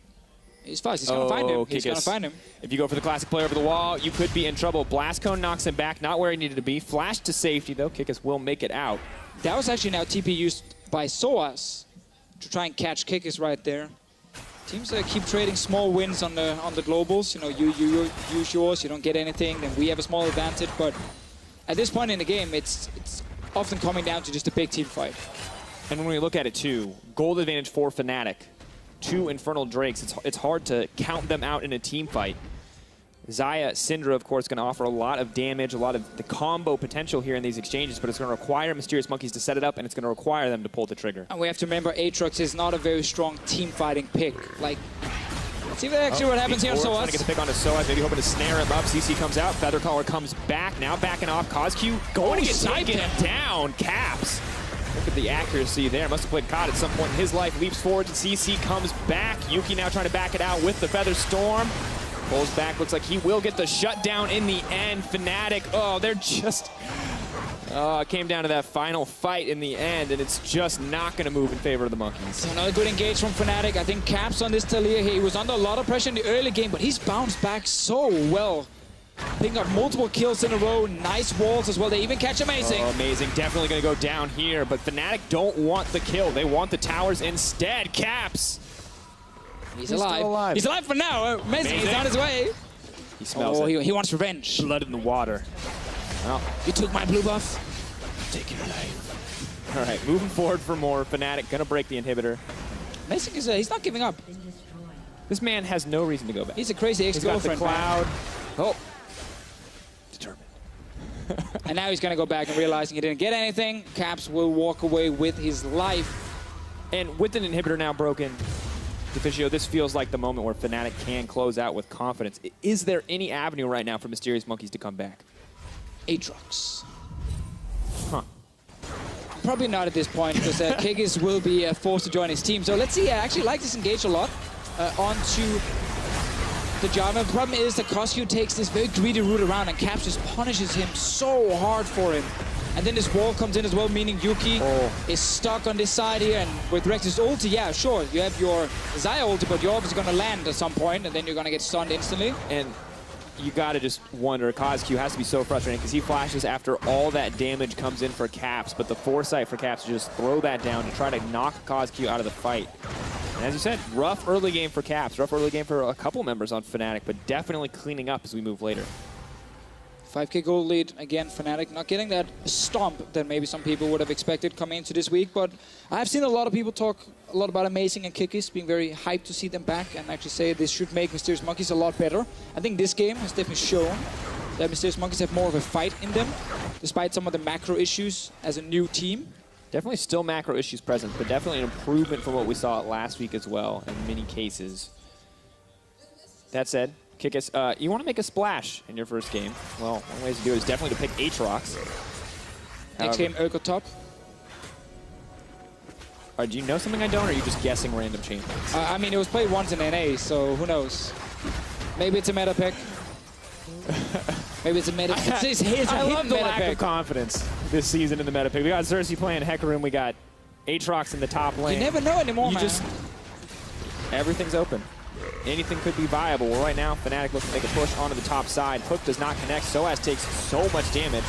He's fast. He's going to find him. He's Kikis. going to find him. If you go for the classic play over the wall, you could be in trouble. Blast Cone knocks him back, not where he needed to be. Flash to safety though. Kikis will make it out. That was actually now TP used by Soas to try and catch Kikis right there. Teams keep trading small wins on the globals. You know, you use yours, you don't get anything, then we have a small advantage. But at this point in the game, it's often coming down to just a big team fight. And when we look at it too, gold advantage for Fnatic. 2 Infernal Drakes. It's hard to count them out in a team fight. Xayah, Syndra, of course, going to offer a lot of damage, a lot of the combo potential here in these exchanges, but it's going to require Mysterious Monkeys to set it up, and it's going to require them to pull the trigger. And we have to remember, Aatrox is not a very strong team-fighting pick. Like, let's see actually what happens here on Soas. Trying to get the pick onto Soas, maybe hoping to snare him up. CC comes out, Feathercaller comes back, now backing off. CosQ going to get taken down. Caps. Look at the accuracy there. Must have played COD at some point in his life. Leaps forward to CC, comes back. Yuki now trying to back it out with the Feather Storm. Pulls back, looks like he will get the shutdown in the end. Fnatic, oh, they're just... it came down to that final fight in the end, and it's just not going to move in favor of the Monkeys. So another good engage from Fnatic. I think Caps on this Talia here. He was under a lot of pressure in the early game, but he's bounced back so well. Picking up multiple kills in a row, nice walls as well. They even catch Amazing. Oh, Amazing, definitely going to go down here, but Fnatic don't want the kill. They want the towers instead. Caps. He's alive. He's alive for now. Amazing. He's on his way. He smells it. He wants revenge. Blood in the water. Well, you took my blue buff. Take your life. All right, moving forward for more. Fnatic going to break the inhibitor. Amazing is he's not giving up. This man has no reason to go back. He's a crazy ex-girlfriend. He's got the cloud. Oh. Determined. And now he's going to go back and realizing he didn't get anything. Caps will walk away with his life. And with an inhibitor now broken, Deficio, this feels like the moment where Fnatic can close out with confidence. Is there any avenue right now for Mysterious Monkeys to come back? Aatrox. Huh. Probably not at this point, because Kikis will be forced to join his team. So let's see. I actually like this engage a lot. Onto the Jarvan. The problem is that CosQ takes this very greedy route around, and Caps just punishes him so hard for him. And then this wall comes in as well, meaning Yuki is stuck on this side here. And with Rex's ulti, yeah, sure, you have your Xayah ulti, but you're obviously going to land at some point, and then you're going to get stunned instantly. And you got to just wonder, CosQ has to be so frustrating because he flashes after all that damage comes in for Caps, but the foresight for Caps to just throw that down to try to knock CosQ out of the fight. And as you said, rough early game for Caps, rough early game for a couple members on Fnatic, but definitely cleaning up as we move later. 5k gold lead, again, Fnatic not getting that stomp that maybe some people would have expected coming into this week, but I've seen a lot of people talk a lot about Amazing and Kikis, being very hyped to see them back and actually say this should make Mysterious Monkeys a lot better. I think this game has definitely shown that Mysterious Monkeys have more of a fight in them, despite some of the macro issues as a new team. Definitely still macro issues present, but definitely an improvement from what we saw last week as well in many cases. That said, Kikis, you want to make a splash in your first game. Well, one way to do it is definitely to pick Aatrox. Next game, Urgo top. Do you know something I don't, or are you just guessing random champions? I mean, it was played once in NA, so who knows? Maybe it's a meta pick. Maybe it's a meta pick. I love the lack of confidence this season in the meta pick. We got Xerxes playing Hecarim, we got Aatrox in the top lane. You never know anymore, man. Everything's open. anything could be viable. Well, right now, Fnatic looks to make a push onto the top side. Hook does not connect. Soaz takes so much damage.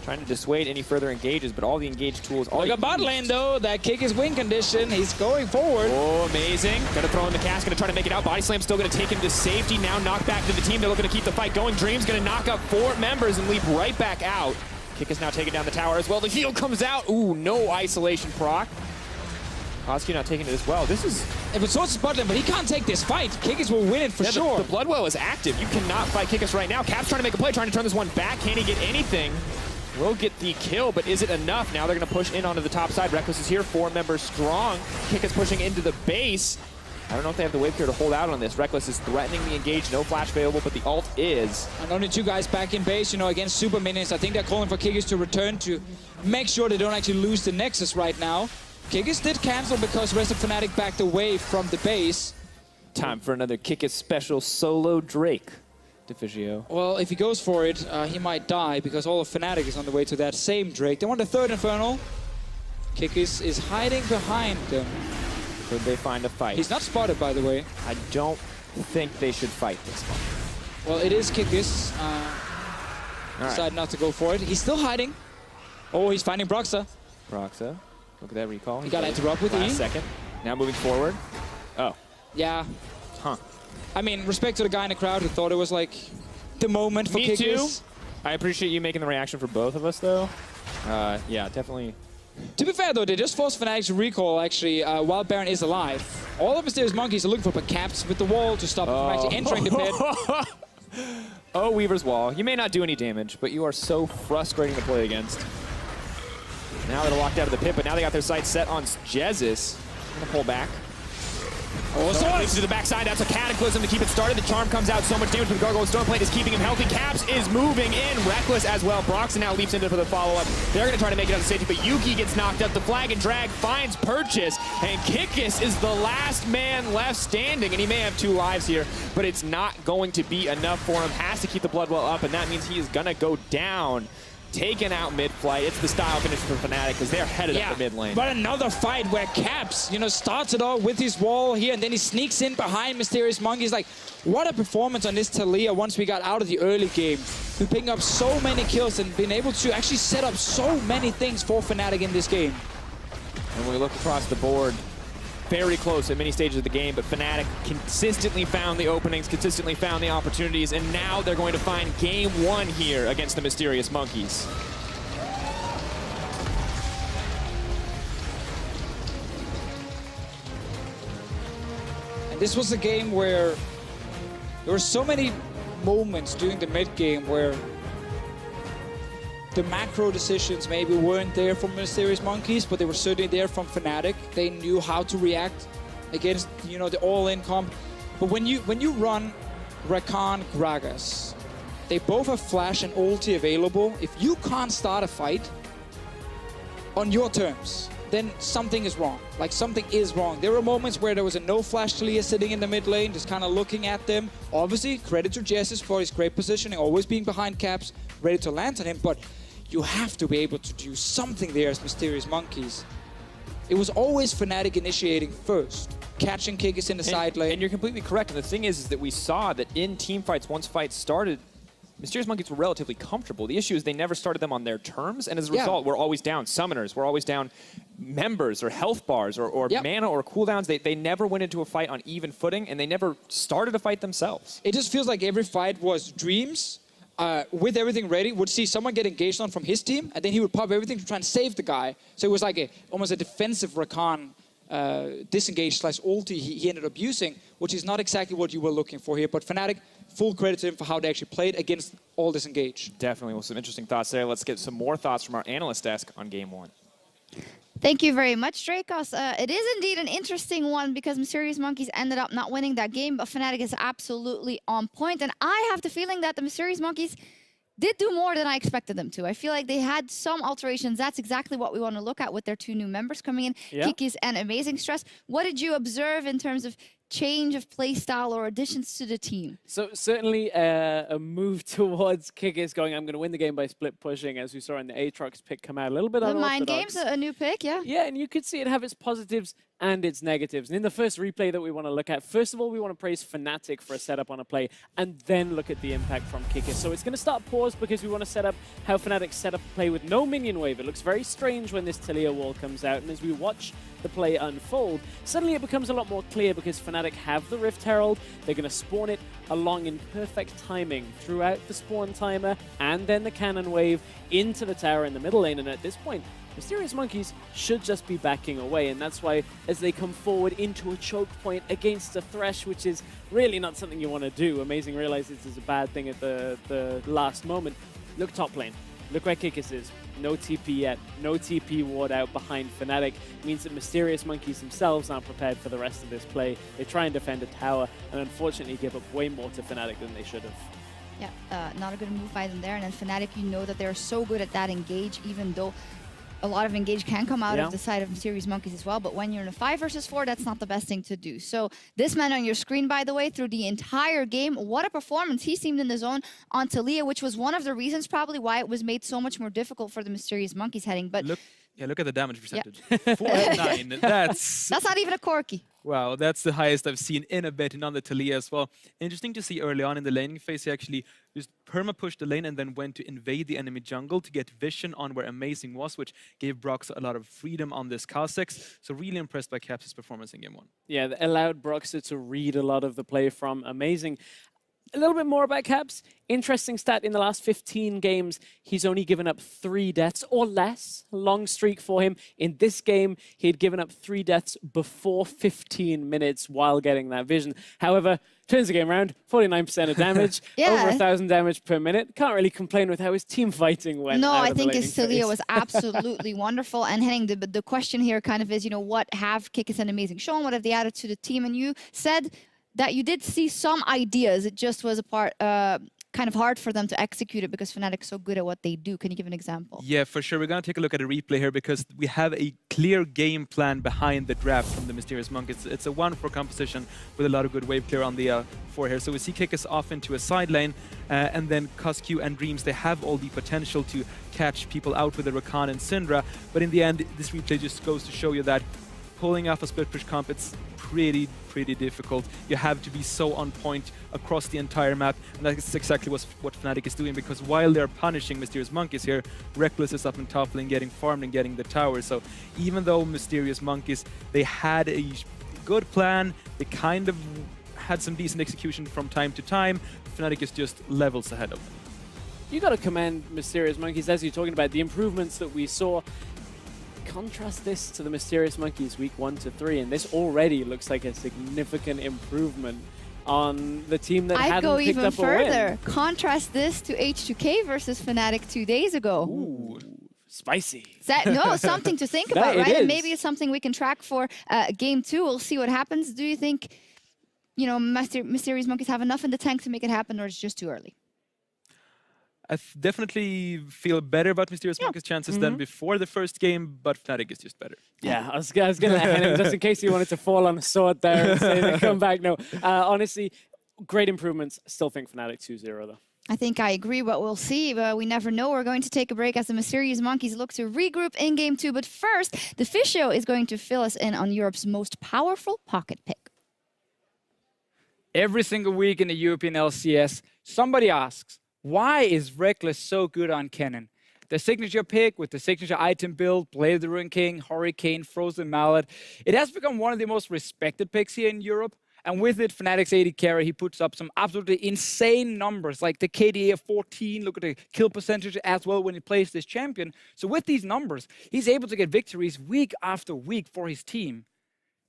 Trying to dissuade any further engages, but all the engaged tools... Look at bot lane, though. That kick is win condition. He's going forward. Oh, amazing. Gonna throw in the cast, gonna try to make it out. Body Slam still gonna take him to safety. Now knock back to the team. They're looking to keep the fight going. Dream's gonna knock up 4 members and leap right back out. Kick is now taking down the tower as well. The heal comes out. Ooh, no isolation proc. Koski not taking it as well. This is... If it's Source's bot lane, but he can't take this fight. Kikis will win it for sure. The Bloodwell is active. You cannot fight Kikis right now. Cap's trying to make a play, trying to turn this one back. Can he get anything? Will get the kill, but is it enough? Now they're going to push in onto the top side. Reckless is here, 4 members strong. Kick is pushing into the base. I don't know if they have the wave clear to hold out on this. Reckless is threatening the engage, no flash available, but the ult is. And only 2 guys back in base, you know, against super minions. I think they're calling for Kikis to return to make sure they don't actually lose the Nexus right now. Kikis did cancel because the rest of Fnatic backed away from the base. Time for another Kikis special solo Drake. Defigio. Well, if he goes for it, he might die because all of Fnatic is on the way to that same Drake. They want the 3rd Infernal. Kikis is hiding behind them. Could they find a fight? He's not spotted, by the way. I don't think they should fight this one. Well, it is Kikis. Decided not to go for it. He's still hiding. Oh, he's finding Broxa. Broxa. Look at that recall. He got to interrupt with last E. second. Now moving forward. Oh. Yeah. Huh. I mean, respect to the guy in the crowd who thought it was like the moment for Kikis. Me too. I appreciate you making the reaction for both of us, though. Yeah, definitely. To be fair, though, they just forced Fnatic to recall, actually, while Baron is alive. All the Mysterious Monkeys are looking for caps with the wall to stop him from actually entering the pit. Oh, Weaver's Wall. You may not do any damage, but you are so frustrating to play against. Now they're locked out of the pit, but now they got their sights set on Jesus. Gonna pull back. Oh, so leads to the backside. That's a Cataclysm to keep it started. The charm comes out. So much damage with the Gargoyle Stoneplate is keeping him healthy. Caps is moving in. Reckless as well. Broxton now leaps into for the follow-up. They're going to try to make it out of safety, but Yuki gets knocked up. The flag and drag finds Purchase, and Kikis is the last man left standing, and he may have 2 lives here, but it's not going to be enough for him. Has to keep the Bloodwell up, and that means he is going to go down. Taken out mid-flight. It's the style finish for Fnatic because they're headed up the mid lane. But another fight where Caps, you know, starts it off with his wall here, and then he sneaks in behind Mysterious Monkeys. Like, what a performance on this Talia once we got out of the early game. We're picking up so many kills and been able to actually set up so many things for Fnatic in this game. And when we look across the board, very close at many stages of the game, but Fnatic consistently found the openings, consistently found the opportunities, and now they're going to find game 1 here against the Mysterious Monkeys. And this was a game where there were so many moments during the mid game where the macro decisions maybe weren't there from Mysterious Monkeys, but they were certainly there from Fnatic. They knew how to react against, you know, the all-in comp. But when you run Rakan, Gragas, they both have flash and ulti available. If you can't start a fight on your terms, then something is wrong. Like, something is wrong. There were moments where there was a no-flash Talia sitting in the mid lane, just kind of looking at them. Obviously, credit to Jesus for his great positioning, always being behind Caps, ready to land on him, but you have to be able to do something there as Mysterious Monkeys. It was always Fnatic initiating first, catching Kikis in the side lane. And you're completely correct. And the thing is that we saw that in team fights, once fights started, Mysterious Monkeys were relatively comfortable. The issue is they never started them on their terms, and as a result, we're always down summoners, we're always down members or health bars or mana or cooldowns. They never went into a fight on even footing, and they never started a fight themselves. It just feels like every fight was Dreams, with everything ready, would see someone get engaged on from his team, and then he would pop everything to try and save the guy. So it was like almost a defensive Rakan disengage / ulti he ended up using, which is not exactly what you were looking for here. But Fnatic, full credit to him for how they actually played against all disengage. Definitely. Well, some interesting thoughts there. Let's get some more thoughts from our analyst desk on game 1. Thank you very much, Drakos. It is indeed an interesting one because Mysterious Monkeys ended up not winning that game, but Fnatic is absolutely on point. And I have the feeling that the Mysterious Monkeys did do more than I expected them to. I feel like they had some alterations. That's exactly what we want to look at with their 2 new members coming in, Kikis and Amazing Stress. What did you observe in terms of change of play style or additions to the team? So certainly a move towards Kikis going, I'm going to win the game by split pushing, as we saw in the Aatrox pick come out. A little bit The unorthodox. Mind Games, a new pick, yeah? Yeah, and you could see it have its positives and its negatives. And in the first replay that we want to look at, first of all, we want to praise Fnatic for a setup on a play, and then look at the impact from Kikis. So it's going to start pause because we want to set up how Fnatic set up a play with no minion wave. It looks very strange when this Talia wall comes out, and as we watch the play unfold, suddenly it becomes a lot more clear because Fnatic have the Rift Herald. They're going to spawn it along in perfect timing throughout the spawn timer and then the cannon wave into the tower in the middle lane. And at this point, Mysterious Monkeys should just be backing away, and that's why as they come forward into a choke point against a Thresh, which is really not something you want to do. Amazing realizes this is a bad thing at the last moment. Look top lane. Look where Kikis is. No TP yet. No TP ward out behind Fnatic. It means that Mysterious Monkeys themselves aren't prepared for the rest of this play. They try and defend a tower and unfortunately give up way more to Fnatic than they should have. Yeah, not a good move by them there. And then Fnatic, you know that they're so good at that engage, even though a lot of engage can come out of the side of Mysterious Monkeys as well, but when you're in a 5 versus 4, that's not the best thing to do. So this man on your screen, by the way, through the entire game, what a performance. He seemed in the zone on Talia, which was one of the reasons probably why it was made so much more difficult for the Mysterious Monkeys heading. But look at the damage percentage. 4 out of 9. That's not even a Corki. Wow, that's the highest I've seen in a bit, and on the Talia as well. Interesting to see early on in the laning phase, he actually just perma-pushed the lane and then went to invade the enemy jungle to get vision on where Amazing was, which gave Brox a lot of freedom on this Kha'Zix. So really impressed by Caps' performance in Game 1. Yeah, that allowed Broxer to read a lot of the play from Amazing. A little bit more about Caps. Interesting stat, in the last 15 games, he's only given up 3 deaths or less. Long streak for him. In this game, he had given up 3 deaths before 15 minutes while getting that vision. However, turns the game around, 49% of damage, over 1,000 damage per minute. Can't really complain with how his team fighting went. No, out I of the think laning his Talia phase. was absolutely wonderful. And Henning, the question here kind of is, what have Kikis and Amazing shown? What have they added to the team? And you said that you did see some ideas. It just was kind of hard for them to execute it because Fnatic's so good at what they do. Can you give an example? Yeah, for sure. We're going to take a look at a replay here because we have a clear game plan behind the draft from the Mysterious Monkeys. It's a 1-4 composition with a lot of good wave clear on the 4 here. So we see Kikis off into a side lane, and then Cosq and Dreams, they have all the potential to catch people out with the Rakan and Syndra. But in the end, this replay just goes to show you that pulling off a split push comp, it's pretty difficult. You have to be so on point across the entire map, and that's exactly what Fnatic is doing, because while they're punishing Mysterious Monkeys here, Reckless is up in top lane getting farmed and getting the tower. So even though Mysterious Monkeys, they had a good plan, they kind of had some decent execution from time to time, Fnatic is just levels ahead of them. You got to commend Mysterious Monkeys, as you're talking about the improvements that we saw. Contrast this to the Mysterious Monkeys week 1 to 3, and this already looks like a significant improvement on the team that hadn't picked up a win. I'd go even further. Contrast this to H2K versus Fnatic 2 days ago. Ooh, spicy. Something to think about, right? Is. And maybe it's something we can track for Game 2. We'll see what happens. Do you think, Mysterious Monkeys have enough in the tank to make it happen, or it's just too early? I definitely feel better about Mysterious Monkeys' chances than before the first game, but Fnatic is just better. Yeah, I was going to let him, just in case you wanted to fall on a sword there and say they come back. No, honestly, great improvements. Still think Fnatic 2-0 though. I think I agree, but we'll see. We never know. We're going to take a break as the Mysterious Monkeys look to regroup in Game 2. But first, the Fisho is going to fill us in on Europe's most powerful pocket pick. Every single week in the European LCS, somebody asks, why is Reckless so good on Kennen? The signature pick with the signature item build, Blade of the Ruined King, Hurricane, Frozen Mallet. It has become one of the most respected picks here in Europe. And with it, Fnatic's AD carry, he puts up some absolutely insane numbers, like the KDA of 14. Look at the kill percentage as well when he plays this champion. So with these numbers, he's able to get victories week after week for his team.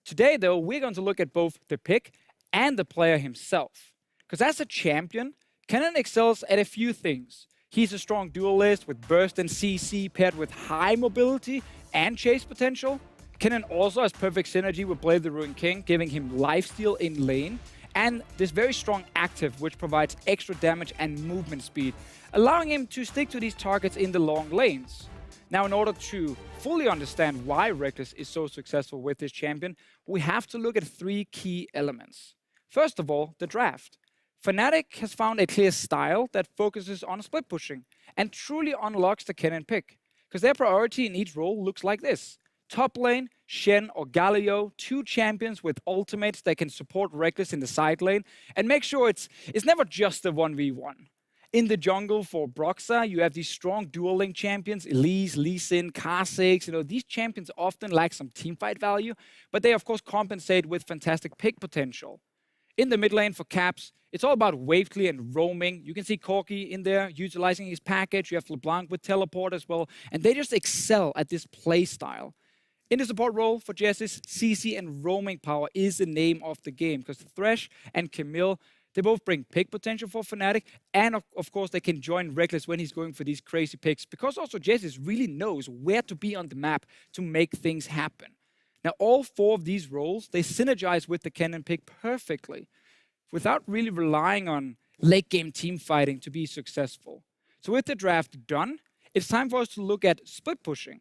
Today, though, we're going to look at both the pick and the player himself. Because as a champion, Kennen excels at a few things. He's a strong duelist with burst and CC paired with high mobility and chase potential. Kennen also has perfect synergy with Blade of the Ruined King, giving him lifesteal in lane, and this very strong active, which provides extra damage and movement speed, allowing him to stick to these targets in the long lanes. Now, in order to fully understand why Reckless is so successful with this champion, we have to look at 3 key elements. First of all, the draft. Fnatic has found a clear style that focuses on split pushing and truly unlocks the Kennen pick, because their priority in each role looks like this. Top lane, Shen or Galio, 2 champions with ultimates that can support Reckless in the side lane and make sure it's never just a 1v1. In the jungle for Broxah, you have these strong dual lane champions, Elise, Lee Sin, Kha'Zix. These champions often lack some teamfight value, but they of course compensate with fantastic pick potential. In the mid lane for Caps, it's all about wave clear and roaming. You can see Corki in there utilizing his package. You have LeBlanc with teleport as well, and they just excel at this play style. In the support role for Jessis, CC and roaming power is the name of the game, because Thresh and Camille, they both bring pick potential for Fnatic, and of course they can join Reckless when he's going for these crazy picks, because also Jessis really knows where to be on the map to make things happen. Now all 4 of these roles, they synergize with the Kennen pick perfectly, without really relying on late game team fighting to be successful. So with the draft done, it's time for us to look at split pushing.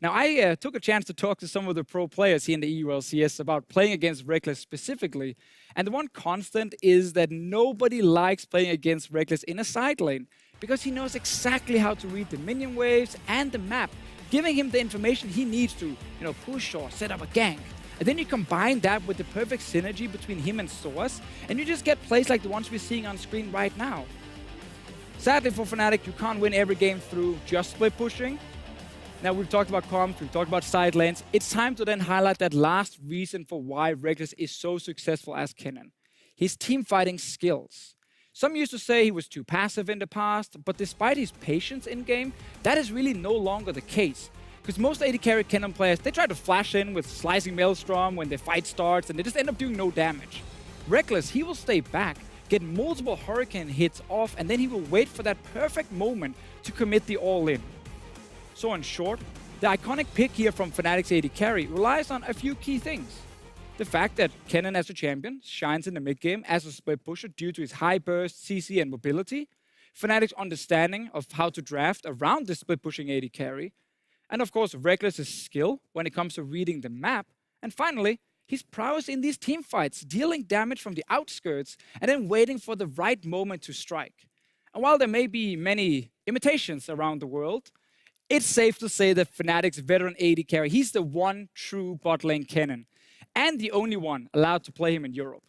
Now, I took a chance to talk to some of the pro players here in the EU LCS about playing against Reckless specifically, and the one constant is that nobody likes playing against Reckless in a side lane, because he knows exactly how to read the minion waves and the map, giving him the information he needs to, push or set up a gank. And then you combine that with the perfect synergy between him and Source, and you just get plays like the ones we're seeing on screen right now. Sadly for Fnatic, you can't win every game through just split pushing. Now, we've talked about comps, we've talked about side lanes. It's time to then highlight that last reason for why Reckless is so successful as Kennen. His team fighting skills. Some used to say he was too passive in the past, but despite his patience in-game, that is really no longer the case. Because most AD carry Kennen players, they try to flash in with Slicing Maelstrom when the fight starts, and they just end up doing no damage. Reckless, he will stay back, get multiple Hurricane hits off, and then he will wait for that perfect moment to commit the all-in. So in short, the iconic pick here from Fnatic's AD carry relies on a few key things. The fact that Kennen as a champion shines in the mid-game as a split pusher due to his high burst, CC and mobility, Fnatic's understanding of how to draft around the split pushing AD carry, and of course Reckless' skill when it comes to reading the map, and finally, his prowess in these team fights, dealing damage from the outskirts and then waiting for the right moment to strike. And while there may be many imitations around the world, it's safe to say that Fnatic's veteran AD carry, he's the one true bot lane Kennen, and the only one allowed to play him in Europe.